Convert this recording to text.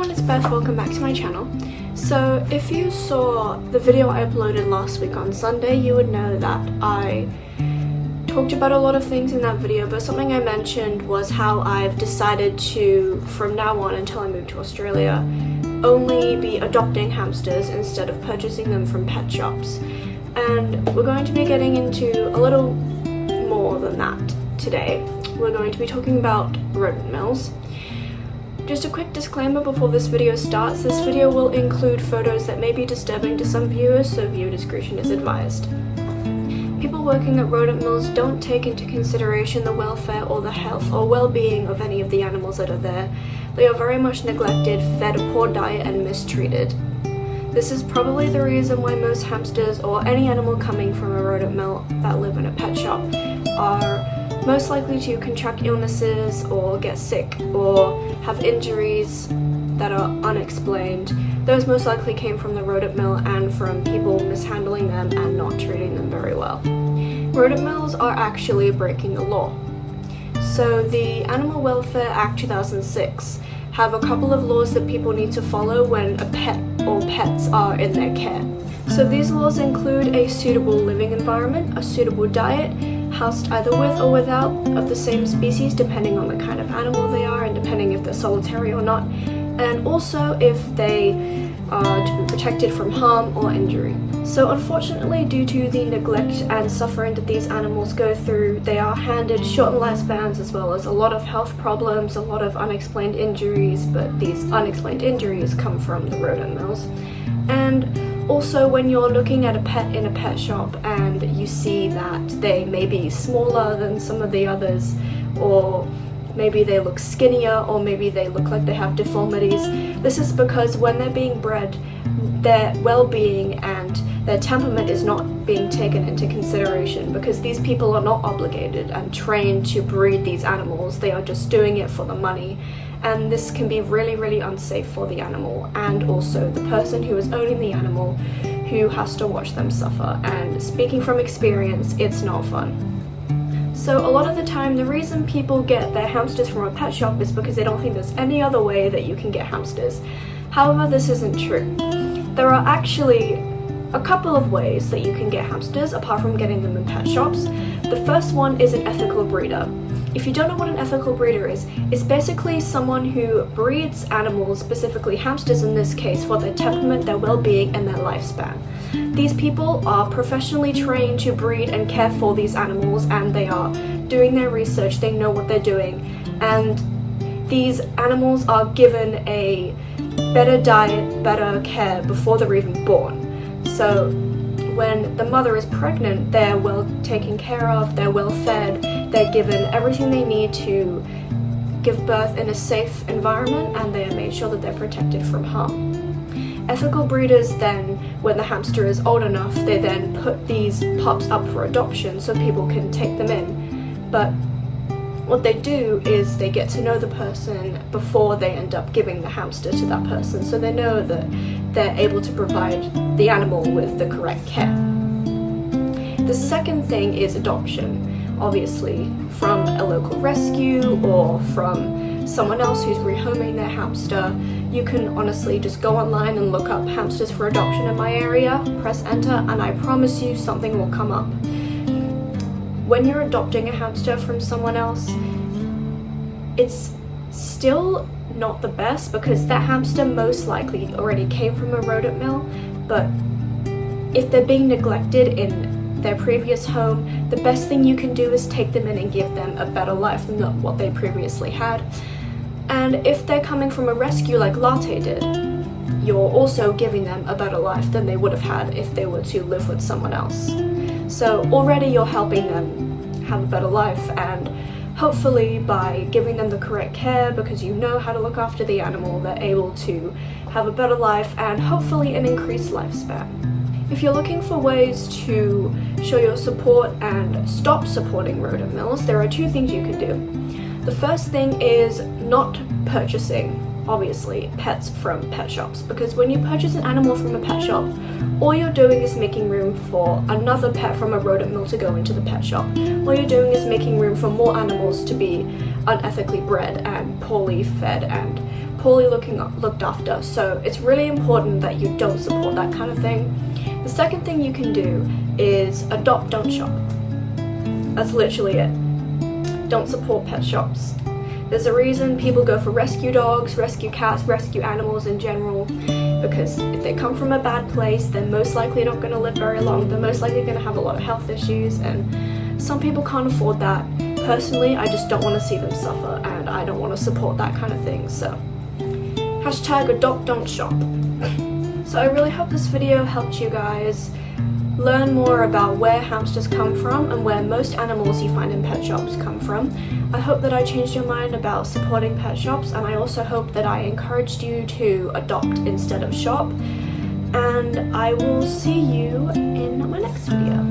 everyone, it's Beth. Welcome back to my channel. So if you saw the video I uploaded last week on Sunday, you would know that I talked about a lot of things in that video, but something I mentioned was how I've decided to, from now on until I move to Australia, only be adopting hamsters instead of purchasing them from pet shops. And we're going to be getting into a little more than that today. We're going to be talking about rodent mills. Just a quick disclaimer before this video starts, this video will include photos that may be disturbing to some viewers, so viewer discretion is advised. People working at rodent mills don't take into consideration the welfare or the health or well-being of any of the animals that are there. They are very much neglected, fed a poor diet and mistreated. This is probably the reason why most hamsters or any animal coming from a rodent mill that live in a pet shop are most likely to contract illnesses or get sick or have injuries that are unexplained. Those most likely came from the rodent mill and from people mishandling them and not treating them very well. Rodent mills are actually breaking the law. So the Animal Welfare Act 2006 have a couple of laws that people need to follow when a pet or pets are in their care. So these laws include a suitable living environment, a suitable diet, housed either with or without of the same species depending on the kind of animal they are and depending if they're solitary or not, and also if they are to be protected from harm or injury. So unfortunately, due to the neglect and suffering that these animals go through, they are handed shortened lifespans as well as a lot of health problems, a lot of unexplained injuries, but these unexplained injuries come from the rodent mills. And also, when you're looking at a pet in a pet shop and you see that they may be smaller than some of the others, or maybe they look skinnier, or maybe they look like they have deformities, this is because when they're being bred, their well-being and their temperament is not being taken into consideration, because these people are not obligated and trained to breed these animals. They are just doing it for the money, and this can be really, really unsafe for the animal and also the person who is owning the animal, who has to watch them suffer. And speaking from experience, it's not fun. So a lot of the time, the reason people get their hamsters from a pet shop is because they don't think there's any other way that you can get hamsters. However, this isn't true. There are actually a couple of ways that you can get hamsters apart from getting them in pet shops. The first one is an ethical breeder. If you don't know what an ethical breeder is, it's basically someone who breeds animals, specifically hamsters in this case, for their temperament, their well-being, and their lifespan. These people are professionally trained to breed and care for these animals, and they are doing their research, they know what they're doing, and these animals are given a better diet, better care before they're even born. So when the mother is pregnant, they're well taken care of, they're well fed, they're given everything they need to give birth in a safe environment, and they are made sure that they're protected from harm. Ethical breeders then, when the hamster is old enough, they then put these pups up for adoption so people can take them in. But what they do is they get to know the person before they end up giving the hamster to that person, so they know that they're able to provide the animal with the correct care. The second thing is adoption, obviously from a local rescue or from someone else who's rehoming their hamster. You can honestly just go online and look up hamsters for adoption in my area, press enter, and I promise you something will come up. When you're adopting a hamster from someone else, it's still not the best because that hamster most likely already came from a rodent mill, but if they're being neglected in their previous home, the best thing you can do is take them in and give them a better life than what they previously had. And if they're coming from a rescue like Latte did, you're also giving them a better life than they would have had if they were to live with someone else. So already you're helping them have a better life, and hopefully by giving them the correct care, because you know how to look after the animal, they're able to have a better life and hopefully an increased lifespan. If you're looking for ways to show your support and stop supporting rodent mills, there are two things you can do. The first thing is not purchasing, obviously, pets from pet shops, because when you purchase an animal from a pet shop, all you're doing is making room for another pet from a rodent mill to go into the pet shop. All you're doing is making room for more animals to be unethically bred and poorly fed and poorly looked after, so it's really important that you don't support that kind of thing. The second thing you can do is adopt, don't shop. That's literally it. Don't support pet shops. There's a reason people go for rescue dogs, rescue cats, rescue animals in general, because if they come from a bad place, they're most likely not going to live very long. They're most likely going to have a lot of health issues, and some people can't afford that. Personally, I just don't want to see them suffer, and I don't want to support that kind of thing, so hashtag adopt, don't shop. So I really hope this video helped you guys learn more about where hamsters come from and where most animals you find in pet shops come from. I hope that I changed your mind about supporting pet shops, and I also hope that I encouraged you to adopt instead of shop. And I will see you in my next video.